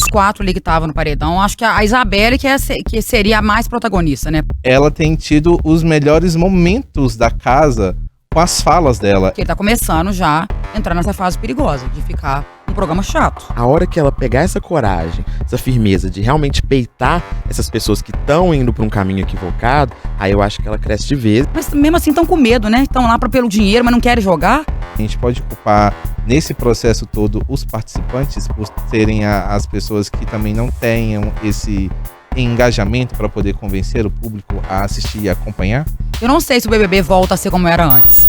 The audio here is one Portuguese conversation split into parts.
quatro ali que estavam no paredão, acho que a Isabelle que seria a mais protagonista, né? Ela tem tido os melhores momentos da casa com as falas dela. Porque ele tá começando já a entrar nessa fase perigosa de ficar um programa chato. A hora que ela pegar essa coragem, essa firmeza de realmente peitar essas pessoas que estão indo pra um caminho equivocado, aí eu acho que ela cresce de vez. Mas mesmo assim estão com medo, né? Estão lá pelo dinheiro, mas não querem jogar. A gente pode culpar nesse processo todo os participantes por serem as pessoas que também não tenham esse engajamento para poder convencer o público a assistir e acompanhar? Eu não sei se o BBB volta a ser como era antes.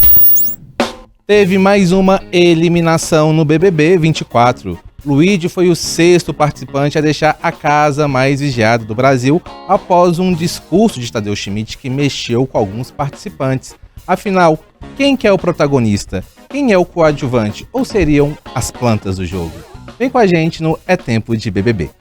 Teve mais uma eliminação no BBB 24. Luigi foi o sexto participante a deixar a casa mais vigiada do Brasil após um discurso de Tadeu Schmidt que mexeu com alguns participantes. Afinal, quem que é o protagonista? Quem é o coadjuvante? Ou seriam as plantas do jogo? Vem com a gente no É Tempo de BBB.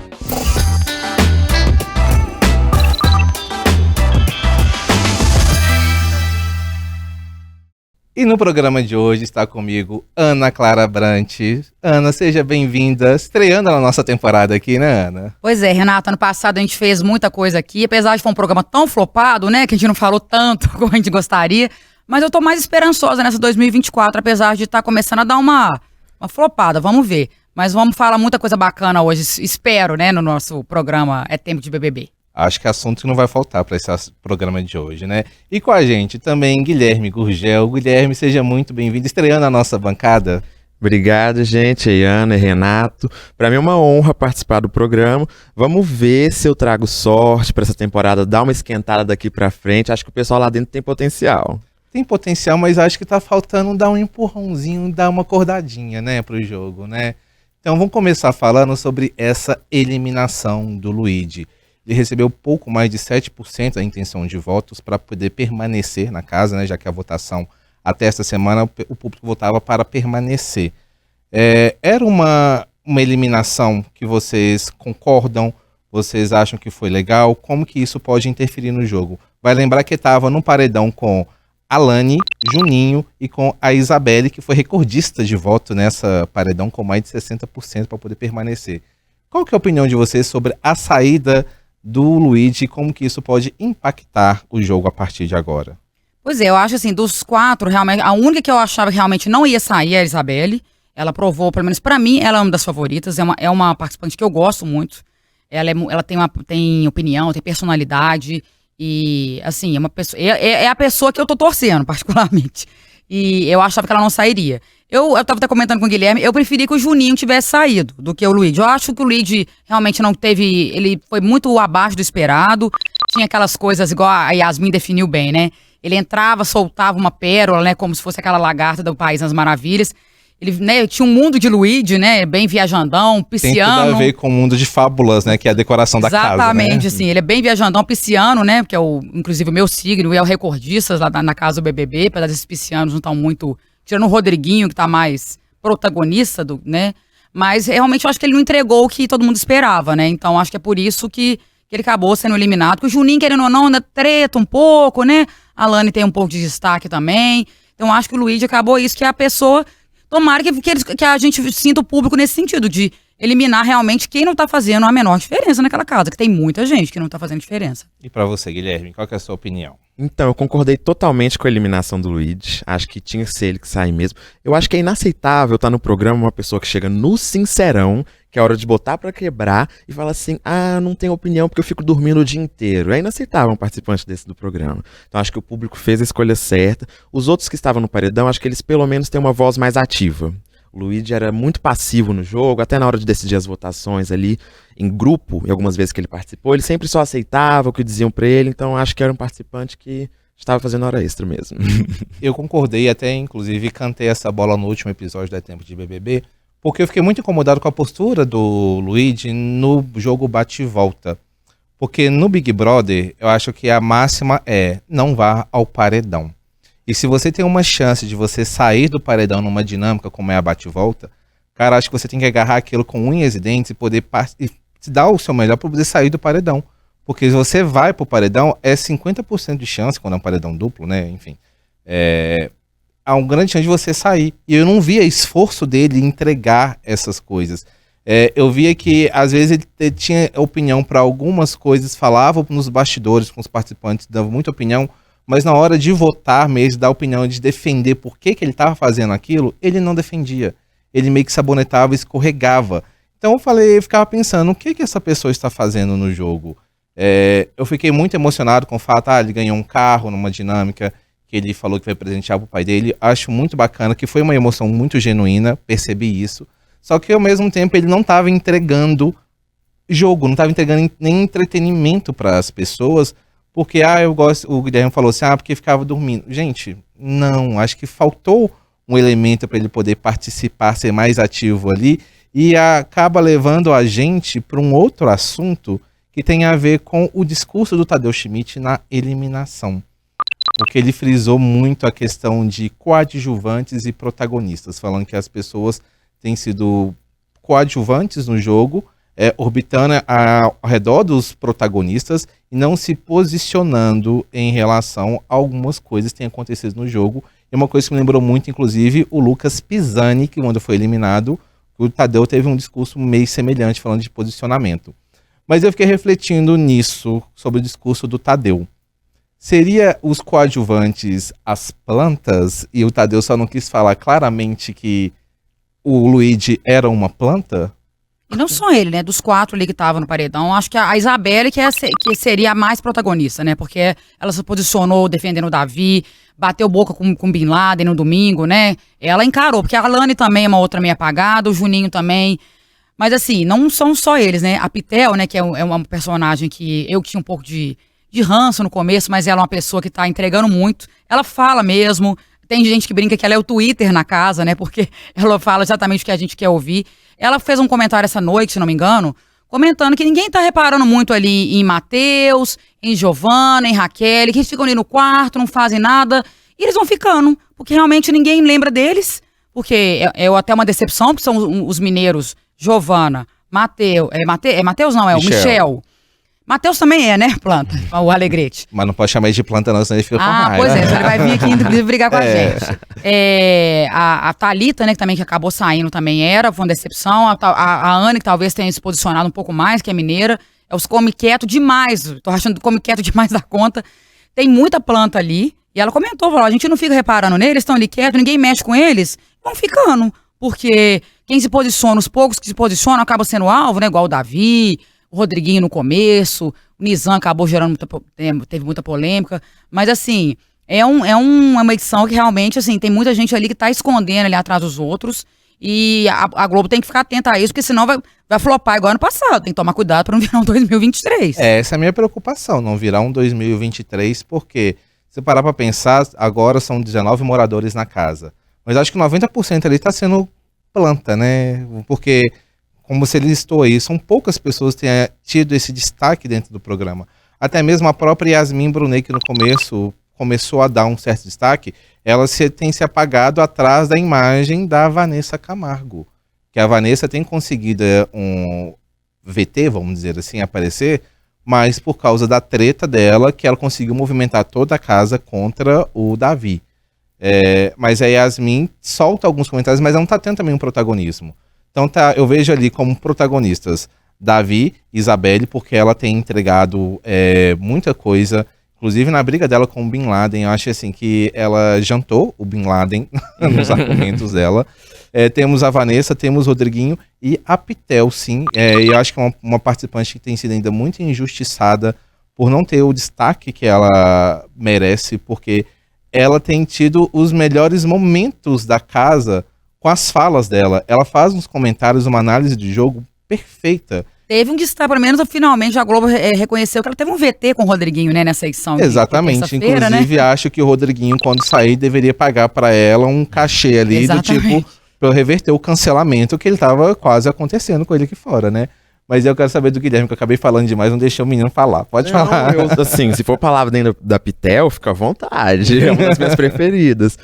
E no programa de hoje está comigo Ana Clara Brant. Ana, seja bem-vinda, estreando na nossa temporada aqui, né, Ana? Pois é, Renato, ano passado a gente fez muita coisa aqui, apesar de foi um programa tão flopado, né, que a gente não falou tanto como a gente gostaria, mas eu tô mais esperançosa nessa 2024, apesar de estar começando a dar uma flopada, vamos ver. Mas vamos falar muita coisa bacana hoje, espero, né, no nosso programa É Tempo de BBB. Acho que é assunto que não vai faltar para esse programa de hoje, né? E com a gente também Guilherme Gurgel. Guilherme, seja muito bem-vindo, estreando a nossa bancada. Obrigado, gente, Ana e Renato. Para mim é uma honra participar do programa. Vamos ver se eu trago sorte para essa temporada, dar uma esquentada daqui para frente. Acho que o pessoal lá dentro tem potencial. Tem potencial, mas acho que tá faltando dar um empurrãozinho, dar uma acordadinha, né, pro jogo, né? Então vamos começar falando sobre essa eliminação do Luigi. Ele recebeu pouco mais de 7% da intenção de votos para poder permanecer na casa, né, já que a votação até esta semana o público votava para permanecer. Era uma eliminação que vocês concordam? Vocês acham que foi legal? Como que isso pode interferir no jogo? Vai lembrar que estava no paredão com Alane, Juninho e com a Isabelle, que foi recordista de voto nessa paredão com mais de 60% para poder permanecer. Qual que é a opinião de vocês sobre a saída do Luigi e como que isso pode impactar o jogo a partir de agora? Pois é, eu acho assim, dos quatro, realmente, a única que eu achava que realmente não ia sair é a Isabelle. Ela provou, pelo menos pra mim, ela é uma das favoritas, é uma participante que eu gosto muito. Ela tem opinião, tem personalidade e, assim, é uma pessoa, é a pessoa que eu tô torcendo, particularmente. E eu achava que ela não sairia. Eu tava até comentando com o Guilherme, eu preferia que o Juninho tivesse saído do que o Luigi. Eu acho que o Luigi realmente não teve, ele foi muito abaixo do esperado, tinha aquelas coisas igual a Yasmin definiu bem, né? Ele entrava, soltava uma pérola, né, como se fosse aquela lagarta do País das Maravilhas. Ele, né, tinha um mundo de Luigi, né, bem viajandão, pisciano. Tem tudo a ver com o mundo de fábulas, né, que é a decoração da casa, né? Exatamente, assim, ele é bem viajandão, pisciano, né, que é inclusive o meu signo, e é o recordista lá na casa do BBB, apesar desses piscianos não estão muito, tirando o Rodriguinho, que tá mais protagonista, né, mas realmente eu acho que ele não entregou o que todo mundo esperava, né, então acho que é por isso que ele acabou sendo eliminado, porque o Juninho, querendo ou não, anda treta um pouco, né, a Alane tem um pouco de destaque também, então acho que o Luigi acabou isso, que é a pessoa. Tomara que a gente sinta o público nesse sentido, de eliminar realmente quem não tá fazendo a menor diferença naquela casa, que tem muita gente que não tá fazendo diferença. E pra você, Guilherme, qual que é a sua opinião? Então, eu concordei totalmente com a eliminação do Luigi. Acho que tinha que ser ele que sair mesmo. Eu acho que é inaceitável estar no programa uma pessoa que chega no sincerão, que é hora de botar pra quebrar, e fala assim, não tenho opinião porque eu fico dormindo o dia inteiro. É inaceitável um participante desse do programa. Então, acho que o público fez a escolha certa. Os outros que estavam no paredão, acho que eles pelo menos têm uma voz mais ativa. O Luigi era muito passivo no jogo, até na hora de decidir as votações ali, em grupo, e algumas vezes que ele participou, ele sempre só aceitava o que diziam pra ele, então acho que era um participante que estava fazendo hora extra mesmo. Eu concordei, até inclusive cantei essa bola no último episódio da Tempo de BBB, porque eu fiquei muito incomodado com a postura do Luigi no jogo bate e volta. Porque no Big Brother, eu acho que a máxima é não vá ao paredão. E se você tem uma chance de você sair do paredão numa dinâmica como é a bate-volta, cara, acho que você tem que agarrar aquilo com unhas e dentes e poder se dar o seu melhor para poder sair do paredão. Porque se você vai pro paredão, é 50% de chance, quando é um paredão duplo, né? Enfim, há uma grande chance de você sair. E eu não via esforço dele em entregar essas coisas. Eu via que, às vezes, ele tinha opinião para algumas coisas, falava nos bastidores com os participantes, dava muita opinião, mas na hora de votar mesmo, dar opinião, de defender por que ele estava fazendo aquilo, ele não defendia. Ele meio que sabonetava, escorregava. Então eu ficava pensando, o que essa pessoa está fazendo no jogo? Eu fiquei muito emocionado com o fato, ele ganhou um carro numa dinâmica, que ele falou que vai presentear pro pai dele. Acho muito bacana, que foi uma emoção muito genuína, percebi isso. Só que ao mesmo tempo ele não estava entregando jogo, não estava entregando nem entretenimento para as pessoas, porque o Guilherme falou assim, porque ficava dormindo. Gente, não, acho que faltou um elemento para ele poder participar, ser mais ativo ali, e acaba levando a gente para um outro assunto que tem a ver com o discurso do Tadeu Schmidt na eliminação. Porque ele frisou muito a questão de coadjuvantes e protagonistas, falando que as pessoas têm sido coadjuvantes no jogo, orbitando ao redor dos protagonistas e não se posicionando em relação a algumas coisas que têm acontecido no jogo. E uma coisa que me lembrou muito, inclusive, o Lucas Pisani, que quando foi eliminado, o Tadeu teve um discurso meio semelhante, falando de posicionamento. Mas eu fiquei refletindo nisso, sobre o discurso do Tadeu. Seria os coadjuvantes as plantas, e o Tadeu só não quis falar claramente que o Luigi era uma planta? E não só ele, né? Dos 4 ali que estavam no paredão, acho que a Isabelle que seria a mais protagonista, né? Porque ela se posicionou defendendo o Davi, bateu boca com Bin Laden no domingo, né? Ela encarou, porque a Alane também é uma outra meio apagada, o Juninho também. Mas assim, não são só eles, né? A Pitel, né? Que é uma personagem que eu tinha um pouco de ranço no começo, mas ela é uma pessoa que tá entregando muito. Ela fala mesmo. Tem gente que brinca que ela é o Twitter na casa, né? Porque ela fala exatamente o que a gente quer ouvir. Ela fez um comentário essa noite, se não me engano, comentando que ninguém tá reparando muito ali em Matheus, em Giovana, em Raquel, que eles ficam ali no quarto, não fazem nada, e eles vão ficando, porque realmente ninguém lembra deles, porque é até uma decepção, porque são os mineiros, Giovana, Matheus, Matheus não, é o Michel. Matheus também é, né, planta, o Alegrete. Mas não pode chamar ele de planta não, senão ele fica com raiva. Pois é, ele vai vir aqui inclusive brigar com a gente. A Thalita, né, que também que acabou saindo também foi uma decepção. A Anne, que talvez tenha se posicionado um pouco mais, que é mineira. Os come quieto demais, tô achando come quieto demais da conta. Tem muita planta ali, e ela comentou, falou, a gente não fica reparando neles, estão ali quietos, ninguém mexe com eles, vão ficando. Porque quem se posiciona, os poucos que se posicionam, acaba sendo alvo, né, igual o Davi, o Rodriguinho no começo, o Nizam acabou gerando teve muita polêmica, mas assim, é uma edição que realmente, assim, tem muita gente ali que tá escondendo ali atrás dos outros, e a Globo tem que ficar atenta a isso, porque senão vai flopar igual ano passado, tem que tomar cuidado para não virar um 2023. Essa é a minha preocupação, não virar um 2023, porque se parar para pensar, agora são 19 moradores na casa, mas acho que 90% ali tá sendo planta, né, porque como você listou aí, são poucas pessoas que têm tido esse destaque dentro do programa. Até mesmo a própria Yasmin Brunet, que no começo começou a dar um certo destaque, ela tem se apagado atrás da imagem da Vanessa Camargo. Que a Vanessa tem conseguido um VT, vamos dizer assim, aparecer, mas por causa da treta dela, que ela conseguiu movimentar toda a casa contra o Davi. Mas a Yasmin solta alguns comentários, mas ela não está tendo também um protagonismo. Então eu vejo ali como protagonistas Davi, Isabelle, porque ela tem entregado muita coisa, inclusive na briga dela com o Bin Laden, eu acho assim que ela jantou o Bin Laden nos argumentos dela. Temos a Vanessa, temos o Rodriguinho e a Pitel, sim, e eu acho que é uma participante que tem sido ainda muito injustiçada por não ter o destaque que ela merece, porque ela tem tido os melhores momentos da casa com as falas dela. Ela faz uns comentários, uma análise de jogo perfeita. Teve um destaque, pelo menos finalmente a Globo reconheceu que ela teve um VT com o Rodriguinho, né, nessa edição. Exatamente, inclusive né? Acho que o Rodriguinho, quando sair, deveria pagar pra ela um cachê ali. Exatamente. Do tipo, pra reverter o cancelamento que ele tava quase acontecendo com ele aqui fora, né? Mas eu quero saber do Guilherme, que eu acabei falando demais, não deixei o menino falar. Pode falar. Assim, se for palavra dentro da Pitel, fica à vontade. É uma das minhas preferidas.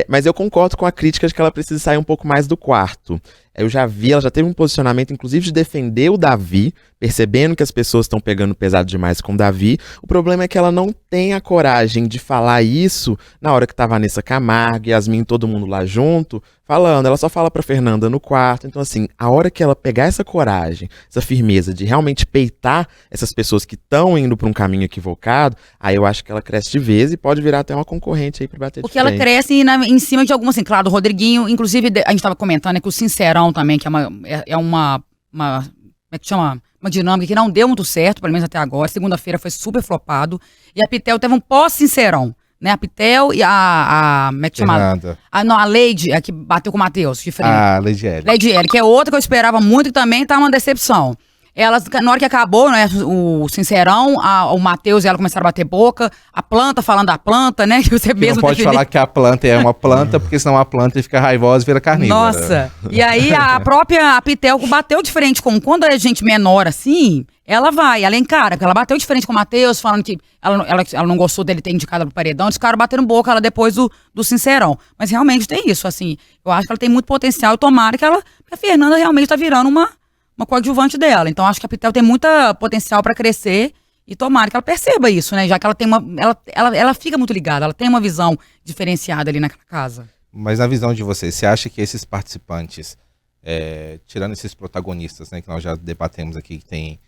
Mas eu concordo com a crítica de que ela precisa sair um pouco mais do quarto. Eu já vi, ela já teve um posicionamento, inclusive, de defender o Davi, percebendo que as pessoas estão pegando pesado demais com o Davi. O problema é que ela não tem a coragem de falar isso na hora que tá Vanessa Camargo, Yasmin, todo mundo lá junto, falando. Ela só fala pra Fernanda no quarto. Então, assim, a hora que ela pegar essa coragem, essa firmeza de realmente peitar essas pessoas que estão indo pra um caminho equivocado, aí eu acho que ela cresce de vez e pode virar até uma concorrente aí pra bater de Porque ela frente. cresce em cima de algumas, assim, claro, do Rodriguinho, inclusive a gente tava comentando que o Sincerão também, que é uma como é que chama? Uma dinâmica que não deu muito certo, pelo menos até agora. Segunda-feira foi super flopado. E a Pitel teve um pós-Sincerão, né? A Pitel e como é que chama? Fernanda. A Lady, a que bateu com o Matheus, de frente. Ah, Lady L. Lady L, que é outra que eu esperava muito e também tá uma decepção. Elas, na hora que acabou, né, o Sincerão, o Matheus e ela começaram a bater boca, a planta falando da planta, né, que você Não mesmo pode definiu. falar que a planta é uma planta, porque senão a planta fica raivosa e vira carnívora. Nossa! E aí a própria Pitel bateu de frente com... Quando é gente menor assim, ela encara. Ela bateu de frente com o Matheus, falando que ela não gostou dele ter indicado pro paredão. Eles ficaram batendo boca ela depois do Sincerão. Mas realmente tem isso, assim. Eu acho que ela tem muito potencial e tomara que a Fernanda realmente tá virando uma coadjuvante dela. Então acho que a Pitel tem muito potencial pra crescer e tomara que ela perceba isso, né? Já que ela tem ela fica muito ligada, ela tem uma visão diferenciada ali naquela casa. Mas na visão de você, você acha que esses participantes, tirando esses protagonistas, né, que nós já debatemos aqui, que tem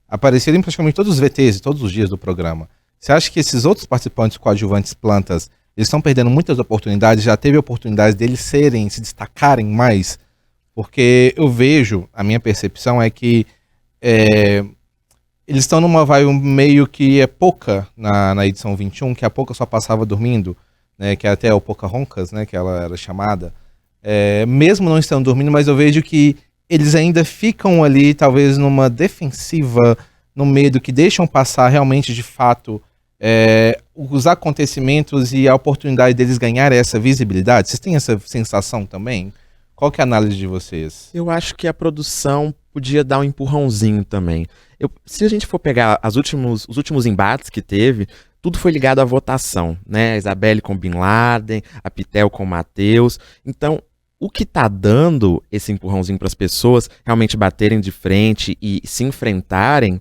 aparecido em praticamente todos os VTs e todos os dias do programa, você acha que esses outros participantes coadjuvantes plantas, eles estão perdendo muitas oportunidades, já teve oportunidades deles se destacarem mais? Porque eu vejo, a minha percepção é que eles estão numa vibe meio que é pouca na edição 21, que a Poca só passava dormindo, né, que é até o Pocahontas, né, que ela era chamada, mesmo não estando dormindo, mas eu vejo que eles ainda ficam ali, talvez numa defensiva, no medo, que deixam passar realmente, de fato, os acontecimentos e a oportunidade deles ganharem essa visibilidade. Vocês têm essa sensação também? Qual que é a análise de vocês? Eu acho que a produção podia dar um empurrãozinho também. Se a gente for pegar os últimos embates que teve, tudo foi ligado à votação, né? A Isabelle com Bin Laden, a Pitel com o Matheus. Então, o que tá dando esse empurrãozinho para as pessoas realmente baterem de frente e se enfrentarem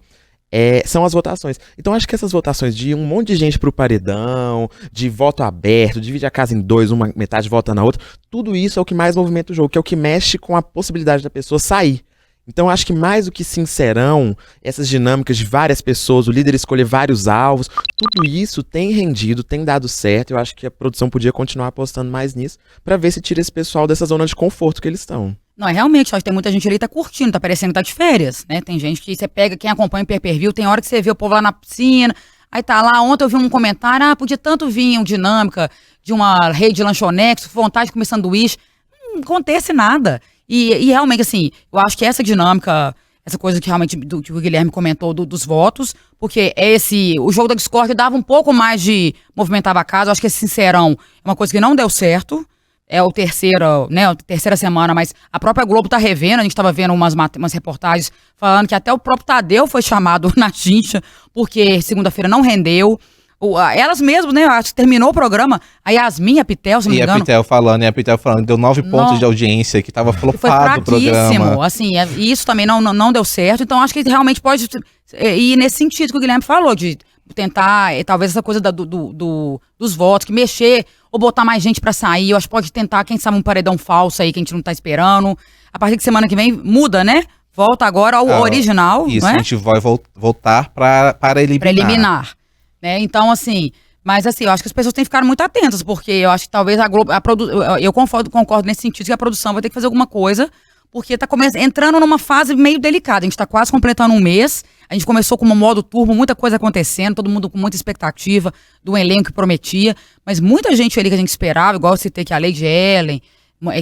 são as votações. Então acho que essas votações de um monte de gente pro paredão, de voto aberto, divide a casa em dois, uma metade vota na outra, tudo isso é o que mais movimenta o jogo, que é o que mexe com a possibilidade da pessoa sair. Então acho que mais do que Sincerão, essas dinâmicas de várias pessoas, o líder escolher vários alvos, tudo isso tem rendido, tem dado certo. Eu acho que a produção podia continuar apostando mais nisso pra ver se tira esse pessoal dessa zona de conforto que eles estão. Não, realmente, acho que tem muita gente ali que tá curtindo, tá parecendo que tá de férias, né? Tem gente que você pega, quem acompanha o pay-per-view, tem hora que você vê o povo lá na piscina, aí tá lá, ontem eu vi um comentário, podia tanto vir uma dinâmica de uma rede de lanchonete, vontade de comer sanduíche, não acontece nada. E realmente, assim, eu acho que essa dinâmica, essa coisa que realmente que o Guilherme comentou dos votos, porque o jogo da discórdia dava um pouco mais de movimentava a casa. Eu acho que esse Sincerão é uma coisa que não deu certo. É a terceira semana, mas a própria Globo tá revendo. A gente tava vendo umas reportagens falando que até o próprio Tadeu foi chamado na chincha, porque segunda-feira não rendeu. Elas mesmas, né? Acho que terminou o programa. A Yasmin, a Pitel, se não me engano. E a Pitel falando, deu 9 pontos de audiência, que tava flopado o programa. Foi fraquíssimo, assim, isso também não deu certo. Então acho que realmente pode ir nesse sentido que o Guilherme falou, de tentar, talvez essa coisa dos votos, que mexer ou botar mais gente pra sair. Eu acho que pode tentar, quem sabe, um paredão falso aí que a gente não tá esperando. A partir de semana que vem muda, né? Volta agora ao original. Isso, não é? a gente vai voltar para eliminar. Pra eliminar. Né? Então, assim, mas assim, eu acho que as pessoas têm que ficar muito atentas, porque eu acho que talvez a Globo, eu concordo nesse sentido que a produção vai ter que fazer alguma coisa, porque tá entrando numa fase meio delicada. A gente tá quase completando um mês, a gente começou com um modo turbo, muita coisa acontecendo, todo mundo com muita expectativa do elenco que prometia, mas muita gente ali que a gente esperava, igual eu citei que a Lady Ellen,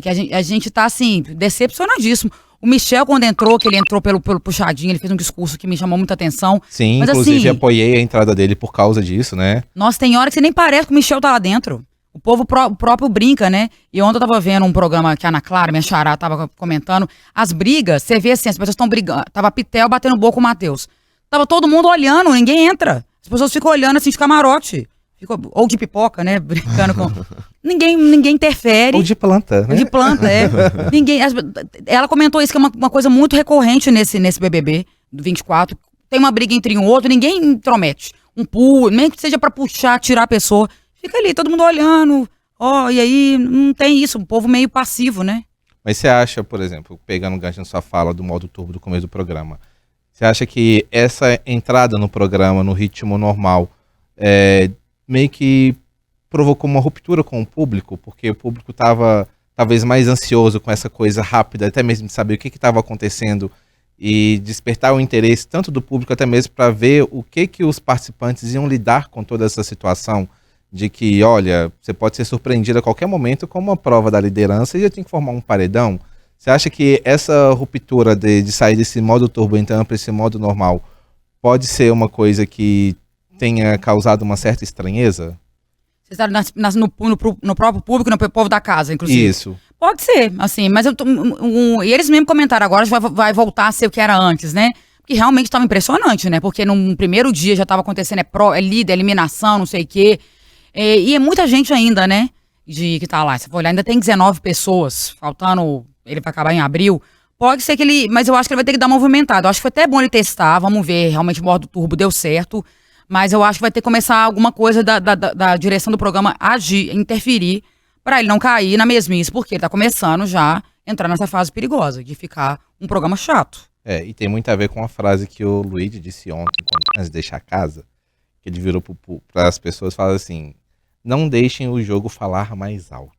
que a gente tá, assim, decepcionadíssimo. O Michel, quando entrou, que ele entrou pelo puxadinho, ele fez um discurso que me chamou muita atenção. Sim, mas, inclusive assim, apoiei a entrada dele por causa disso, né? Nossa, tem hora que você nem parece que o Michel tá lá dentro. O povo próprio brinca, né? E ontem eu tava vendo um programa que a Ana Clara, minha xará, tava comentando. As brigas, você vê assim, as pessoas estão brigando. Tava a Pitel batendo boca com o Matheus. Tava todo mundo olhando, ninguém entra. As pessoas ficam olhando assim de camarote. Ou de pipoca, né? Brincando com. Ninguém interfere. Ou de planta, né? De planta, é. Ela comentou isso, que é uma coisa muito recorrente nesse BBB do 24. Tem uma briga entre um e outro, ninguém intromete. Nem que seja pra puxar, tirar a pessoa. Fica ali, todo mundo olhando. E aí não tem isso, um povo meio passivo, né? Mas você acha, por exemplo, pegando o gancho na sua fala do modo turbo do começo do programa, você acha que essa entrada no programa, no ritmo normal, meio que provocou uma ruptura com o público? Porque o público estava talvez mais ansioso com essa coisa rápida, até mesmo de saber o que estava acontecendo e despertar o interesse tanto do público até mesmo para ver o que os participantes iam lidar com toda essa situação de que, olha, você pode ser surpreendido a qualquer momento com uma prova da liderança e já tem que formar um paredão. Você acha que essa ruptura de sair desse modo turbo então para esse modo normal pode ser uma coisa que tenha causado uma certa estranheza? Você está no próprio público, no povo da casa, inclusive. Isso. Pode ser, assim, mas e eles mesmo comentaram agora, vai voltar a ser o que era antes, né? Porque realmente estava impressionante, né? Porque no primeiro dia já estava acontecendo, líder, eliminação, não sei o quê. E é muita gente ainda, né? Que tá lá. Se for olhar, ainda tem 19 pessoas, faltando, ele vai acabar em abril. Pode ser que mas eu acho que ele vai ter que dar uma movimentada. Eu acho que foi até bom ele testar, vamos ver, realmente o modo turbo deu certo. Mas eu acho que vai ter que começar alguma coisa da direção do programa agir, interferir, para ele não cair na mesmice, porque ele tá começando já a entrar nessa fase perigosa, de ficar um programa chato. E tem muito a ver com a frase que o Luigi disse ontem, antes de deixar a casa, que ele virou para as pessoas e falou assim, não deixem o jogo falar mais alto.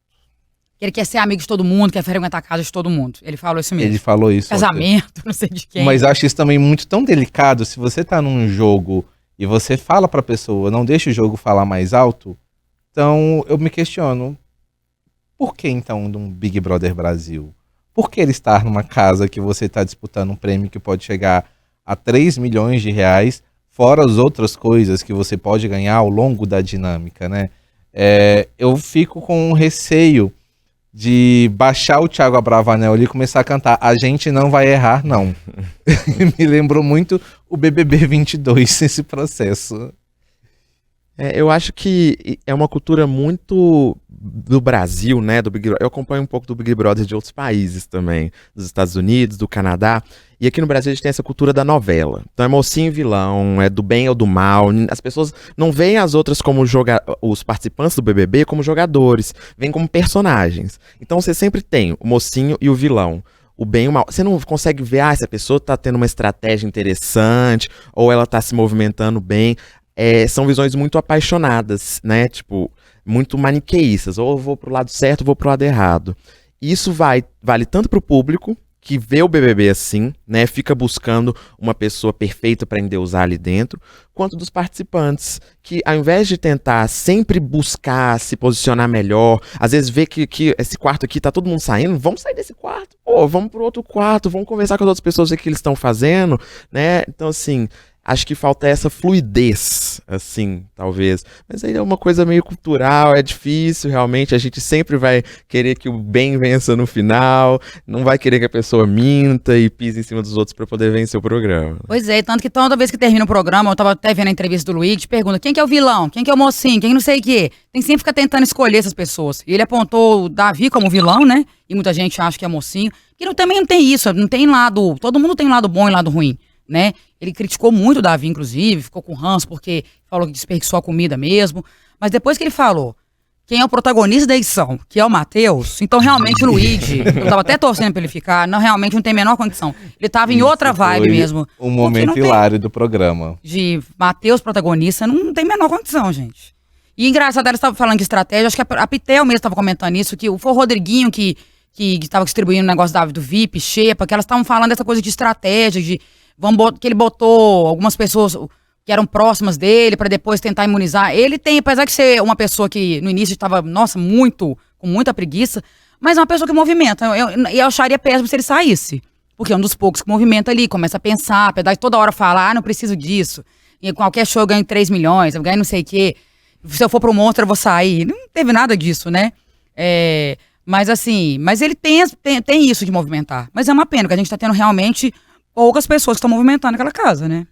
Ele quer ser amigo de todo mundo, quer frequentar a casa de todo mundo. Ele falou isso mesmo. Ele falou isso. Casamento, não sei de quem. Mas eu acho isso também muito tão delicado, se você tá num jogo e você fala pra pessoa, não deixa o jogo falar mais alto, então eu me questiono, por que então num Big Brother Brasil? Por que ele estar numa casa que você está disputando um prêmio que pode chegar a 3 milhões de reais, fora as outras coisas que você pode ganhar ao longo da dinâmica, né? Eu fico com um receio de baixar o Thiago Abravanel ali e começar a cantar A Gente Não Vai Errar, Não. Me lembrou muito o BBB 22 esse processo. Eu acho que é uma cultura muito do Brasil, né, do Big Brother. Eu acompanho um pouco do Big Brother de outros países também, dos Estados Unidos, do Canadá. E aqui no Brasil a gente tem essa cultura da novela. Então é mocinho e vilão, é do bem ou do mal. As pessoas não veem as outras como os participantes do BBB como jogadores, veem como personagens. Então você sempre tem o mocinho e o vilão. O bem e o mal. Você não consegue ver, essa pessoa tá tendo uma estratégia interessante, ou ela tá se movimentando bem. São visões muito apaixonadas, né? Tipo, muito maniqueístas. Ou eu vou pro lado certo, ou vou pro lado errado. Isso vale tanto pro público, que vê o BBB assim, né? Fica buscando uma pessoa perfeita para endeusar ali dentro, quanto dos participantes, que ao invés de tentar sempre buscar se posicionar melhor, às vezes vê que esse quarto aqui tá todo mundo saindo, vamos sair desse quarto, vamos pro outro quarto, vamos conversar com as outras pessoas, ver o que eles estão fazendo, né? Então, assim, acho que falta essa fluidez, assim, talvez. Mas aí é uma coisa meio cultural, é difícil, realmente. A gente sempre vai querer que o bem vença no final, não vai querer que a pessoa minta e pise em cima dos outros para poder vencer o programa. Pois é, tanto que toda vez que termina o programa, eu tava até vendo a entrevista do Luigi, pergunta quem que é o vilão, quem que é o mocinho, quem não sei o quê. Tem que sempre ficar tentando escolher essas pessoas. E ele apontou o Davi como vilão, né? E muita gente acha que é mocinho. Que também não tem isso, não tem lado... Todo mundo tem um lado bom e lado ruim, né? Ele criticou muito o Davi, inclusive, ficou com ranço porque falou que desperdiçou a comida mesmo. Mas depois que ele falou quem é o protagonista da edição, que é o Matheus, então realmente o Luigi, eu tava até torcendo pra ele ficar, não, realmente não tem a menor condição. Ele tava em outra vibe mesmo. Um momento hilário do programa. De Matheus protagonista, não tem a menor condição, gente. E engraçado, ela estava falando de estratégia, acho que a Pitel mesmo estava comentando isso, que foi o Rodriguinho que estava distribuindo o negócio do VIP, Xepa, que elas estavam falando dessa coisa de estratégia, que ele botou algumas pessoas que eram próximas dele para depois tentar imunizar. Ele tem, apesar de ser uma pessoa que no início estava, nossa, com muita preguiça, mas é uma pessoa que movimenta. Eu acharia péssimo se ele saísse, porque é um dos poucos que movimenta ali, começa a pensar, apesar de toda hora falar, não preciso disso. E qualquer show eu ganho 3 milhões, eu ganho não sei o quê. Se eu for pro monstro eu vou sair. Não teve nada disso, né? Mas assim, ele tem isso de movimentar. Mas é uma pena, que a gente tá tendo realmente poucas pessoas que estão movimentando aquela casa, né?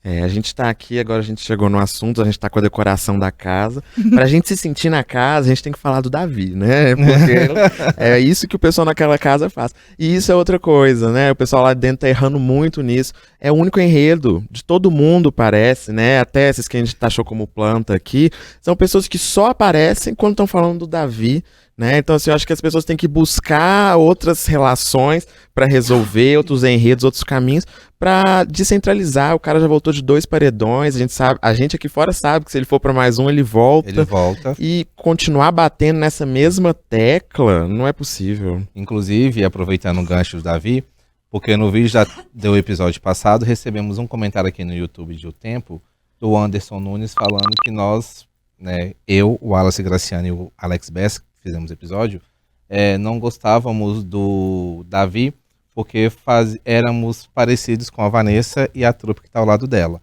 A gente tá aqui, agora a gente chegou no assunto, a gente tá com a decoração da casa. Pra gente se sentir na casa, a gente tem que falar do Davi, né? Porque é isso que o pessoal naquela casa faz. E isso é outra coisa, né? O pessoal lá dentro tá errando muito nisso. É o único enredo de todo mundo, parece, né? Até esses que a gente taxou como planta aqui, são pessoas que só aparecem quando estão falando do Davi, né? Então, assim, eu acho que as pessoas têm que buscar outras relações para resolver, outros enredos, outros caminhos, para descentralizar. O cara já voltou de 2 paredões, a gente aqui fora sabe que se ele for para mais um, ele volta. Ele volta. E continuar batendo nessa mesma tecla não é possível. Inclusive, aproveitando o gancho do Davi, porque no vídeo do episódio passado, recebemos um comentário aqui no YouTube de O Tempo, do Anderson Nunes, falando que nós, né, eu, o Wallace Graciano e o Alex Bess, fizemos episódio, não gostávamos do Davi porque éramos parecidos com a Vanessa e a trupe que está ao lado dela.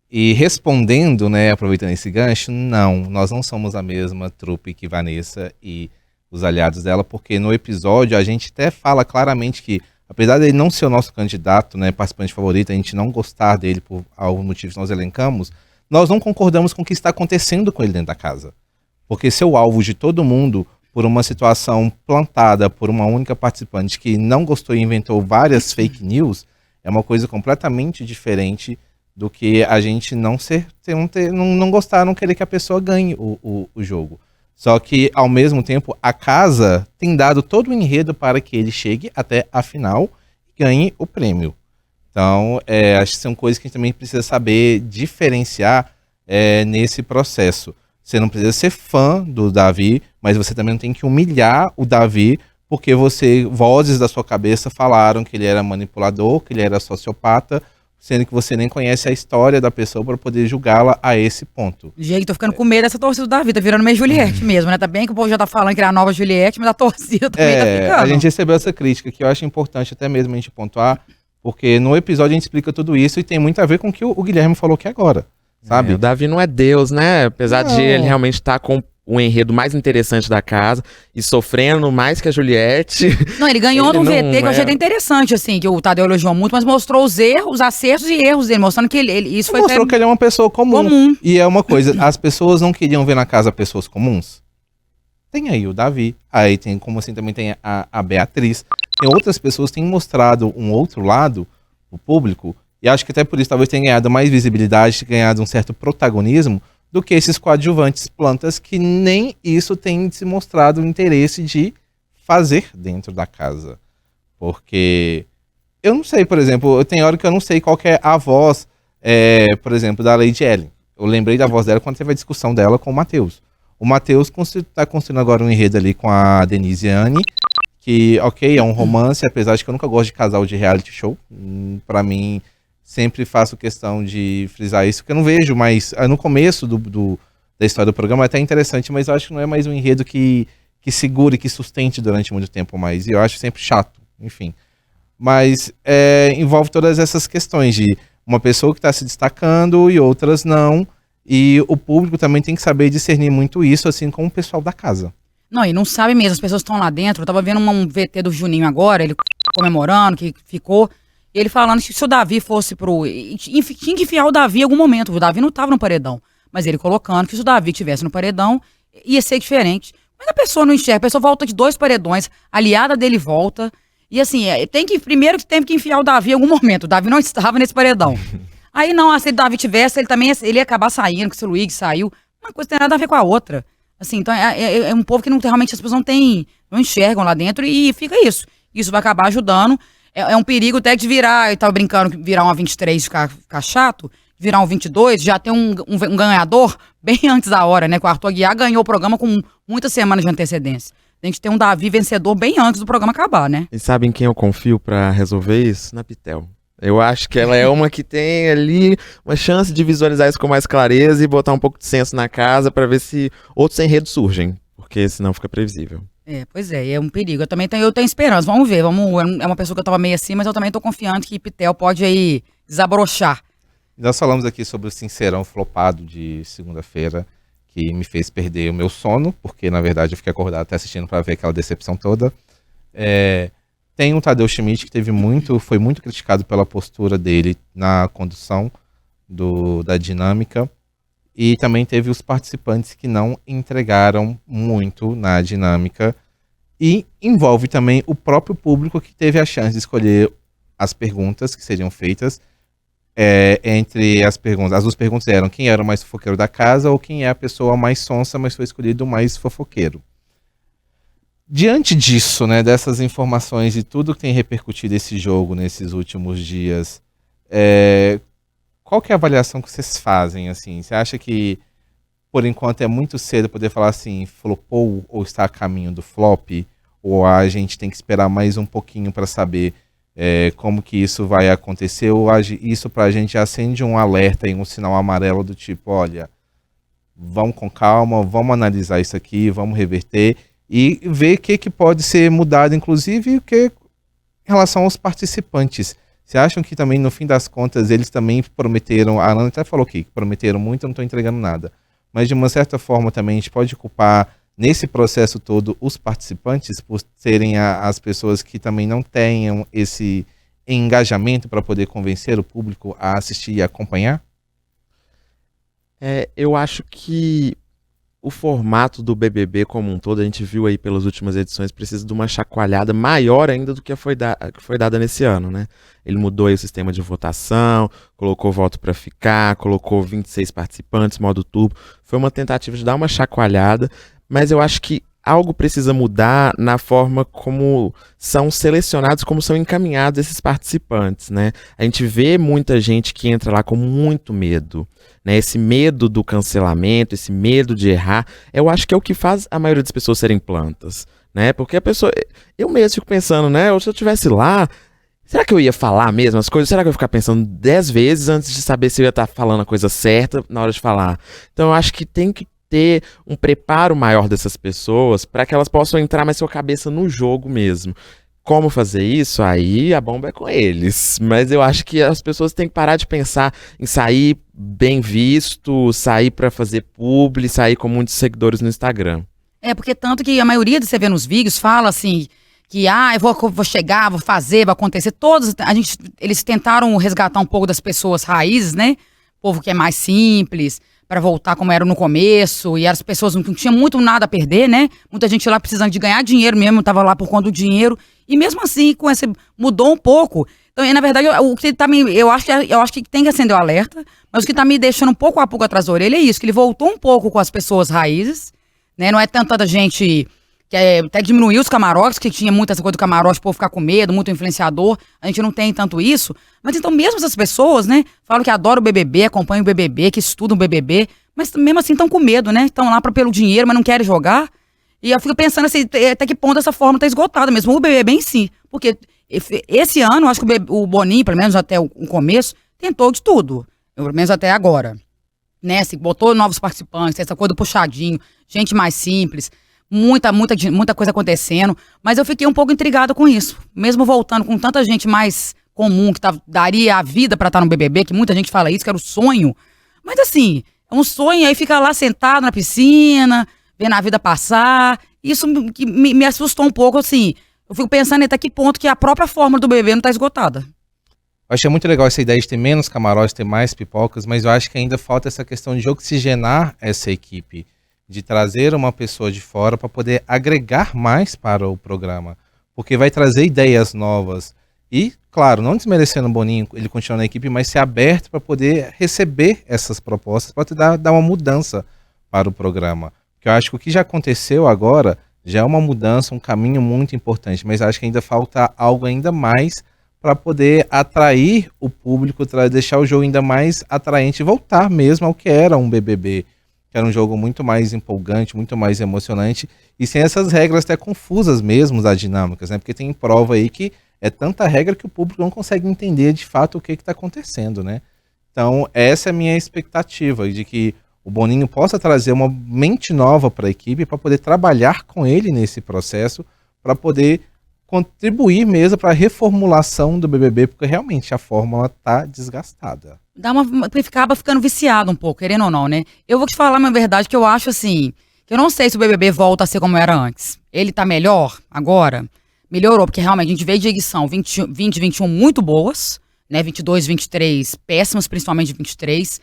E respondendo, né, aproveitando esse gancho, não, nós não somos a mesma trupe que Vanessa e os aliados dela, porque no episódio a gente até fala claramente que, apesar dele não ser o nosso candidato, né, participante favorito, a gente não gostar dele por alguns motivos que nós elencamos, nós não concordamos com o que está acontecendo com ele dentro da casa. Porque ser o alvo de todo mundo por uma situação plantada por uma única participante que não gostou e inventou várias fake news, é uma coisa completamente diferente do que a gente não gostar, não querer que a pessoa ganhe o jogo. Só que, ao mesmo tempo, a casa tem dado todo o enredo para que ele chegue até a final e ganhe o prêmio. Então, acho que são coisas que a gente também precisa saber diferenciar nesse processo. Você não precisa ser fã do Davi, mas você também não tem que humilhar o Davi, porque vozes da sua cabeça falaram que ele era manipulador, que ele era sociopata, sendo que você nem conhece a história da pessoa para poder julgá-la a esse ponto. Gente, tô ficando com medo dessa torcida do Davi, tá virando meio Juliette mesmo, né? Tá bem que o povo já tá falando que era a nova Juliette, mas a torcida também tá ficando. A gente recebeu essa crítica, que eu acho importante até mesmo a gente pontuar, porque no episódio a gente explica tudo isso e tem muito a ver com o que o Guilherme falou aqui agora, sabe? O Davi não é Deus, né? Apesar de ele realmente estar com o enredo mais interessante da casa e sofrendo mais que a Juliette. Não, ele ganhou no VT, que eu achei interessante, assim, que o Tadeu elogiou muito, mas mostrou os erros, os acertos e erros dele, mostrando que isso foi... Mostrou que ele é uma pessoa comum. E é uma coisa, as pessoas não queriam ver na casa pessoas comuns? Tem aí o Davi, aí tem, como assim, também tem a Beatriz. Tem outras pessoas que têm mostrado um outro lado, o público, e acho que até por isso talvez tenha ganhado mais visibilidade, ganhado um certo protagonismo, do que esses coadjuvantes plantas que nem isso tem se mostrado o interesse de fazer dentro da casa. Porque eu não sei, por exemplo, tem hora que eu não sei qual que é a voz, por exemplo, da Lady Ellen. Eu lembrei da voz dela quando teve a discussão dela com o Matheus. O Matheus está construindo agora um enredo ali com a Denise e Anne, que, ok, é um romance, apesar de que eu nunca gosto de casal de reality show. Pra mim, sempre faço questão de frisar isso, porque eu não vejo mais. No começo da história do programa é até interessante, mas eu acho que não é mais um enredo que segure, que sustente durante muito tempo mais. E eu acho sempre chato, enfim. Mas envolve todas essas questões de uma pessoa que está se destacando e outras não. E o público também tem que saber discernir muito isso, assim como o pessoal da casa. Não, e não sabe mesmo, as pessoas estão lá dentro. Eu tava vendo um VT do Juninho agora, ele comemorando, que ficou. Ele falando que se o Davi fosse tinha que enfiar o Davi em algum momento. O Davi não tava no paredão. Mas ele colocando que se o Davi estivesse no paredão, ia ser diferente. Mas a pessoa não enxerga. A pessoa volta de 2 paredões, a aliada dele volta. E assim, primeiro que tem que enfiar o Davi em algum momento. O Davi não estava nesse paredão. Aí não, se o Davi tivesse, ele ia acabar saindo, que se o Luigi saiu. Uma coisa tem nada a ver com a outra. Assim, então é um povo que realmente as pessoas não enxergam lá dentro e fica isso. Isso vai acabar ajudando. É um perigo até de virar, eu tava brincando, virar uma 23 ficar chato, virar um 22, já tem um ganhador bem antes da hora, né? Que o Arthur Aguiar ganhou o programa com muitas semanas de antecedência. Tem que ter um Davi vencedor bem antes do programa acabar, né? E sabe em quem eu confio pra resolver isso? Na Pitel. Eu acho que ela é uma que tem ali uma chance de visualizar isso com mais clareza e botar um pouco de senso na casa pra ver se outros enredos surgem, porque senão fica previsível. Pois é um perigo. Eu tenho esperança. Vamos ver. É uma pessoa que eu tava meio assim, mas eu também tô confiante que Pitel pode aí desabrochar. Nós falamos aqui sobre o Sincerão flopado de segunda-feira, que me fez perder o meu sono, porque na verdade eu fiquei acordado até assistindo para ver aquela decepção toda. Tem o Tadeu Schmidt, que foi muito criticado pela postura dele na condução da dinâmica. E também teve os participantes que não entregaram muito na dinâmica. E envolve também o próprio público que teve a chance de escolher as perguntas que seriam feitas. Entre as perguntas, as duas perguntas eram quem era o mais fofoqueiro da casa ou quem é a pessoa mais sonsa, mas foi escolhido o mais fofoqueiro. Diante disso, né, dessas informações e tudo que tem repercutido esse jogo nesses últimos dias, qual que é a avaliação que vocês fazem? Assim? Você acha que, por enquanto, é muito cedo poder falar assim, flopou ou está a caminho do flop? Ou a gente tem que esperar mais um pouquinho para saber como que isso vai acontecer? Ou isso para a gente acende um alerta e um sinal amarelo do tipo, olha, vamos com calma, vamos analisar isso aqui, vamos reverter e ver o que pode ser mudado, inclusive em relação aos participantes. Você acham que também, no fim das contas, eles também prometeram, a Ana até falou que prometeram muito, eu não estou entregando nada, mas de uma certa forma também a gente pode culpar nesse processo todo os participantes por serem as pessoas que também não tenham esse engajamento para poder convencer o público a assistir e acompanhar? Eu acho que o formato do BBB como um todo, a gente viu aí pelas últimas edições, precisa de uma chacoalhada maior ainda do que foi dada nesse ano, né? Ele mudou aí o sistema de votação, colocou voto para ficar, colocou 26 participantes, modo turbo. Foi uma tentativa de dar uma chacoalhada, mas eu acho que algo precisa mudar na forma como são selecionados, como são encaminhados esses participantes, né? A gente vê muita gente que entra lá com muito medo, né? Esse medo do cancelamento, esse medo de errar, eu acho que é o que faz a maioria das pessoas serem plantas, né? Porque a pessoa, eu mesmo fico pensando, né? Se eu estivesse lá, será que eu ia falar mesmo as coisas? Será que eu ia ficar pensando 10 vezes antes de saber se eu ia estar falando a coisa certa na hora de falar? Então eu acho que tem que ter um preparo maior dessas pessoas para que elas possam entrar mais sua cabeça no jogo mesmo. Como fazer isso? Aí a bomba é com eles. Mas eu acho que as pessoas têm que parar de pensar em sair bem visto, sair para fazer publi, sair com muitos seguidores no Instagram. Porque tanto que a maioria de você vê nos vídeos fala assim, que eu vou chegar, vou fazer, vai acontecer. Eles tentaram resgatar um pouco das pessoas raízes, né? Povo que é mais simples, para voltar como era no começo, e as pessoas não tinham muito nada a perder, né? Muita gente lá precisando de ganhar dinheiro mesmo, tava lá por conta do dinheiro, e mesmo assim, mudou um pouco. Então, na verdade, o que tá eu acho que tem que acender o alerta, mas o que tá me deixando um pouco a pulga atrás da orelha é isso, que ele voltou um pouco com as pessoas raízes, né? Não é tanta gente que até diminuiu os camarotes, que tinha muita essa coisa do camarote, o povo ficar com medo, muito influenciador, a gente não tem tanto isso, mas então mesmo essas pessoas, né, falam que adoram o BBB, acompanham o BBB, que estudam o BBB, mas mesmo assim estão com medo, né, estão lá pelo dinheiro, mas não querem jogar, e eu fico pensando assim, até que ponto essa forma tá esgotada mesmo, o BBB em si, porque esse ano, eu acho que o Boninho, pelo menos até o começo, tentou de tudo, pelo menos até agora, né, assim, botou novos participantes, essa coisa do puxadinho, gente mais simples, muita coisa acontecendo, mas eu fiquei um pouco intrigada com isso, mesmo voltando com tanta gente mais comum, que daria a vida pra estar no BBB, que muita gente fala isso, que era o sonho, mas assim, é um sonho, aí fica lá sentado na piscina, vendo a vida passar, isso que me assustou um pouco, assim, eu fico pensando até que ponto que a própria fórmula do BBB não tá esgotada. Eu achei muito legal essa ideia de ter menos camarotes, ter mais pipocas, mas eu acho que ainda falta essa questão de oxigenar essa equipe, de trazer uma pessoa de fora para poder agregar mais para o programa, porque vai trazer ideias novas e, claro, não desmerecendo o Boninho, ele continuar na equipe, mas ser aberto para poder receber essas propostas, para dar uma mudança para o programa, porque eu acho que o que já aconteceu agora já é uma mudança, um caminho muito importante, mas acho que ainda falta algo ainda mais para poder atrair o público, deixar o jogo ainda mais atraente e voltar mesmo ao que era um BBB, que era um jogo muito mais empolgante, muito mais emocionante, e sem essas regras até confusas mesmo das dinâmicas, né? Porque tem prova aí que é tanta regra que o público não consegue entender de fato o que está acontecendo, né? Então, essa é a minha expectativa, de que o Boninho possa trazer uma mente nova para a equipe, para poder trabalhar com ele nesse processo, para poder contribuir mesmo para a reformulação do BBB, porque realmente a fórmula está desgastada. Ficava ficando viciado um pouco, querendo ou não, né? Eu vou te falar uma verdade que eu acho assim, que eu não sei se o BBB volta a ser como era antes. Ele tá melhor agora? Melhorou, porque realmente a gente veio de edição 20, 21 muito boas, né, 22, 23, péssimas, principalmente 23.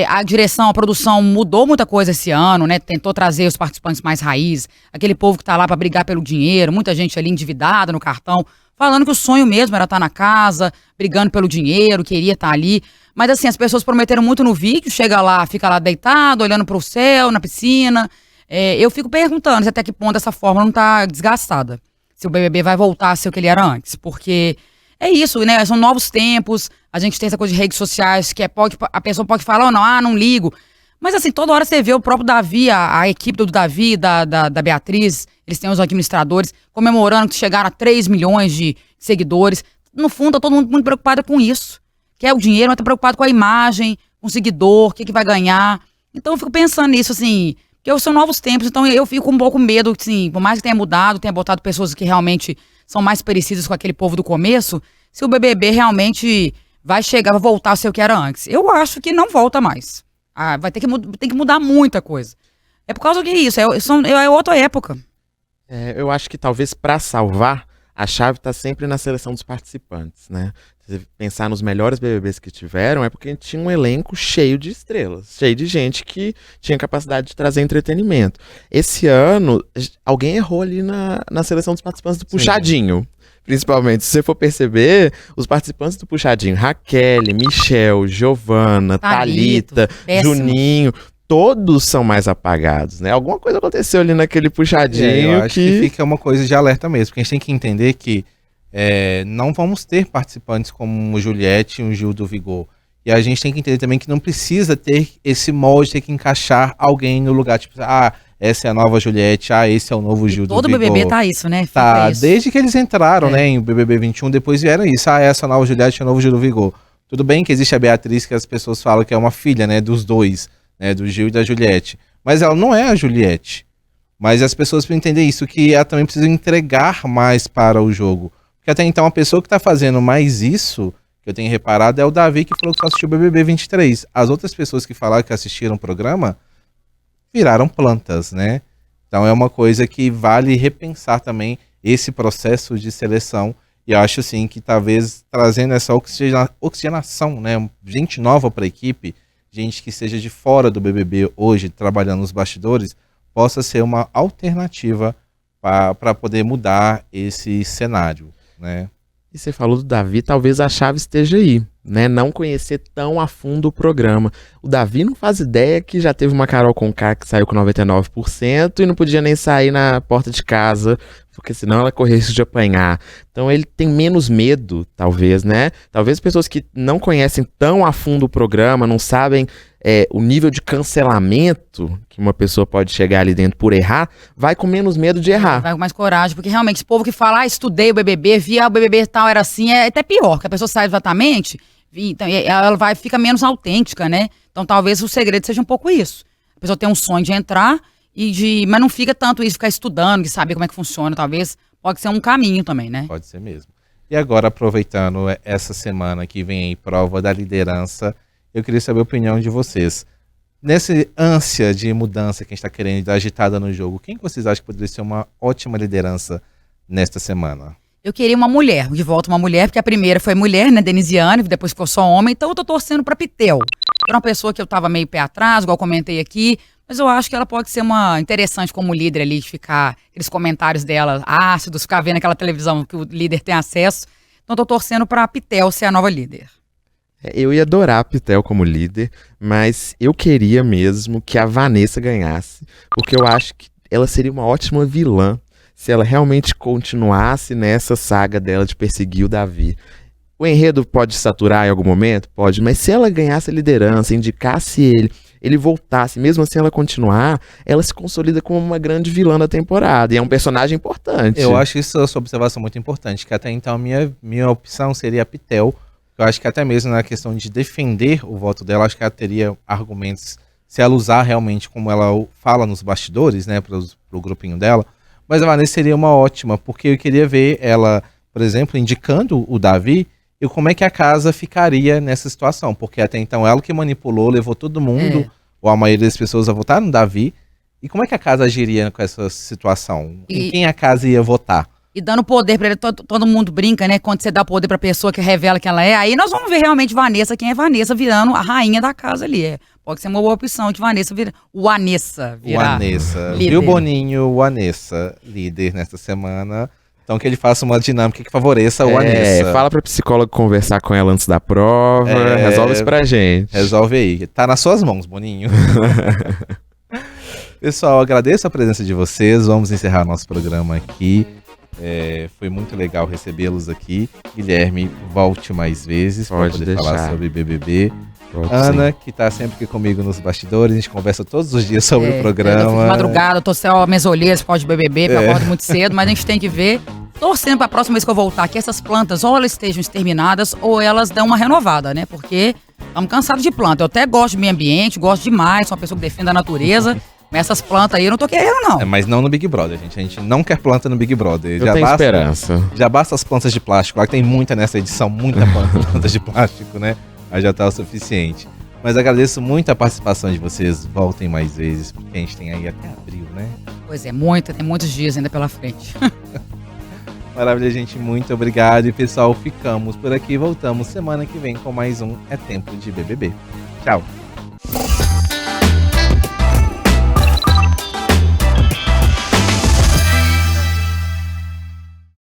A direção, a produção mudou muita coisa esse ano, né? Tentou trazer os participantes mais raiz, aquele povo que tá lá pra brigar pelo dinheiro, muita gente ali endividada no cartão, falando que o sonho mesmo era estar na casa, brigando pelo dinheiro, queria estar ali. Mas assim, as pessoas prometeram muito no vídeo, chega lá, fica lá deitado, olhando pro céu, na piscina. Eu fico perguntando se até que ponto essa fórmula não tá desgastada. Se o BBB vai voltar a ser o que ele era antes, porque é isso, né? São novos tempos, a gente tem essa coisa de redes sociais, que a pessoa pode falar ou não, não ligo. Mas assim, toda hora você vê o próprio Davi, a equipe do Davi, da Beatriz, eles têm os administradores, comemorando que chegaram a 3 milhões de seguidores. No fundo, tá todo mundo muito preocupado com isso. Quer o dinheiro, mas tá preocupado com a imagem, com o seguidor, o que vai ganhar. Então eu fico pensando nisso, assim, porque são novos tempos, então eu fico com um pouco medo, assim, por mais que tenha mudado, tenha botado pessoas que realmente são mais parecidas com aquele povo do começo, se o BBB realmente vai voltar a ser o que era antes. Eu acho que não volta mais. Tem que mudar muita coisa. É por causa que isso, é outra época. Eu acho que talvez para salvar, a chave tá sempre na seleção dos participantes, né? Se você pensar nos melhores BBBs que tiveram, é porque tinha um elenco cheio de estrelas, cheio de gente que tinha capacidade de trazer entretenimento. Esse ano, alguém errou ali na seleção dos participantes do Puxadinho. Principalmente, se você for perceber, os participantes do Puxadinho, Raquel, Michel, Giovana, Thalita, Juninho, todos são mais apagados, né? Alguma coisa aconteceu ali naquele Puxadinho eu acho que fica uma coisa de alerta mesmo, porque a gente tem que entender que não vamos ter participantes como o Juliette e o Gil do Vigor. E a gente tem que entender também que não precisa ter esse molde, ter que encaixar alguém no lugar, tipo, essa é a nova Juliette, esse é o novo Gil do Vigor. Todo BBB tá isso, né? Tá, isso. Desde que eles entraram, né, em BBB 21, depois vieram isso, essa é a nova Juliette, é o novo Gil do Vigor. Tudo bem que existe a Beatriz, que as pessoas falam que é uma filha, né, dos dois, né, do Gil e da Juliette. Mas ela não é a Juliette. Mas as pessoas precisam entender isso, que ela também precisa entregar mais para o jogo. Porque até então a pessoa que tá fazendo mais isso, que eu tenho reparado, é o Davi, que falou que só assistiu o BBB 23. As outras pessoas que falaram que assistiram o programa viraram plantas, né? Então é uma coisa que vale repensar também esse processo de seleção. E eu acho assim que talvez trazendo essa oxigenação, né? Gente nova para a equipe, gente que seja de fora do BBB hoje, trabalhando nos bastidores, possa ser uma alternativa para poder mudar esse cenário, né? E você falou do Davi, talvez a chave esteja aí, né? Não conhecer tão a fundo o programa. O Davi não faz ideia que já teve uma Carol Conká que saiu com 99% e não podia nem sair na porta de casa, porque senão ela corria risco de apanhar. Então ele tem menos medo, talvez, né? Talvez pessoas que não conhecem tão a fundo o programa, não sabem o nível de cancelamento que uma pessoa pode chegar ali dentro por errar, vai com menos medo de errar. Vai com mais coragem, porque realmente esse povo que fala, estudei o BBB, via o BBB tal, era assim, é até pior, que a pessoa sabe exatamente, então ela fica menos autêntica, né? Então talvez o segredo seja um pouco isso. A pessoa tem um sonho de entrar, mas não fica tanto isso, ficar estudando, de saber como é que funciona, talvez pode ser um caminho também, né? Pode ser mesmo. E agora, aproveitando essa semana que vem aí, prova da liderança, eu queria saber a opinião de vocês. Nessa ânsia de mudança que a gente está querendo, da agitada no jogo, quem que vocês acham que poderia ser uma ótima liderança nesta semana? Eu queria uma mulher, de volta uma mulher, porque a primeira foi mulher, né, Denisiane, depois ficou só homem, então eu tô torcendo pra Pitel. Era uma pessoa que eu tava meio pé atrás, igual comentei aqui, mas eu acho que ela pode ser uma interessante como líder ali, de ficar, aqueles comentários dela ácidos, ficar vendo aquela televisão que o líder tem acesso. Então eu tô torcendo pra Pitel ser a nova líder. Eu ia adorar a Pitel como líder, mas eu queria mesmo que a Vanessa ganhasse, porque eu acho que ela seria uma ótima vilã se ela realmente continuasse nessa saga dela de perseguir o Davi. O enredo pode saturar em algum momento? Pode, mas se ela ganhasse a liderança, indicasse ele voltasse, mesmo assim ela continuar, ela se consolida como uma grande vilã da temporada, e é um personagem importante. Eu acho isso a sua observação muito importante, que até então a minha opção seria a Pitel. Eu acho que até mesmo na questão de defender o voto dela, acho que ela teria argumentos, se ela usar realmente como ela fala nos bastidores, né, pro grupinho dela. Mas a Vanessa seria uma ótima, porque eu queria ver ela, por exemplo, indicando o Davi, e como é que a casa ficaria nessa situação. Porque até então ela que manipulou, levou todo mundo, ou a maioria das pessoas a votar no Davi. E como é que a casa agiria com essa situação? Em quem a casa ia votar? e dando poder pra ele. Todo mundo brinca, né? Quando você dá poder pra pessoa que revela que ela é, aí nós vamos ver realmente Vanessa, quem é Vanessa, virando a rainha da casa ali. Pode ser uma boa opção de Vanessa virar. O Anessa virar. O Anessa. líder. Viu, Boninho? O Anessa, líder nesta semana. Então que ele faça uma dinâmica que favoreça o Anessa. Fala pra psicólogo conversar com ela antes da prova, resolve isso pra gente. Resolve aí. Tá nas suas mãos, Boninho. Pessoal, agradeço a presença de vocês. Vamos encerrar nosso programa aqui. Foi muito legal recebê-los aqui. Guilherme, volte mais vezes para poder falar sobre BBB. Ana, que tá sempre aqui comigo nos bastidores, a gente conversa todos os dias sobre o programa. Eu fico de madrugada, eu tô só mesolês por causa de BBB, porque eu acordo muito cedo, mas a gente tem que ver, torcendo pra próxima vez que eu voltar, que essas plantas ou elas estejam exterminadas ou elas dão uma renovada, né? Porque estamos cansados de planta. Eu até gosto do meio ambiente, gosto demais, sou uma pessoa que defende a natureza. Mas essas plantas aí eu não tô querendo, não. Mas não no Big Brother, gente. A gente não quer planta no Big Brother. Eu tenho esperança. Já basta as plantas de plástico. Lá que tem muita nessa edição, muita plantas de plástico, né? Aí já tá o suficiente. Mas agradeço muito a participação de vocês. Voltem mais vezes, porque a gente tem aí até abril, né? Pois é, tem muitos dias ainda pela frente. Maravilha, gente. Muito obrigado. E, pessoal, ficamos por aqui. Voltamos semana que vem com mais um É Tempo de BBB. Tchau.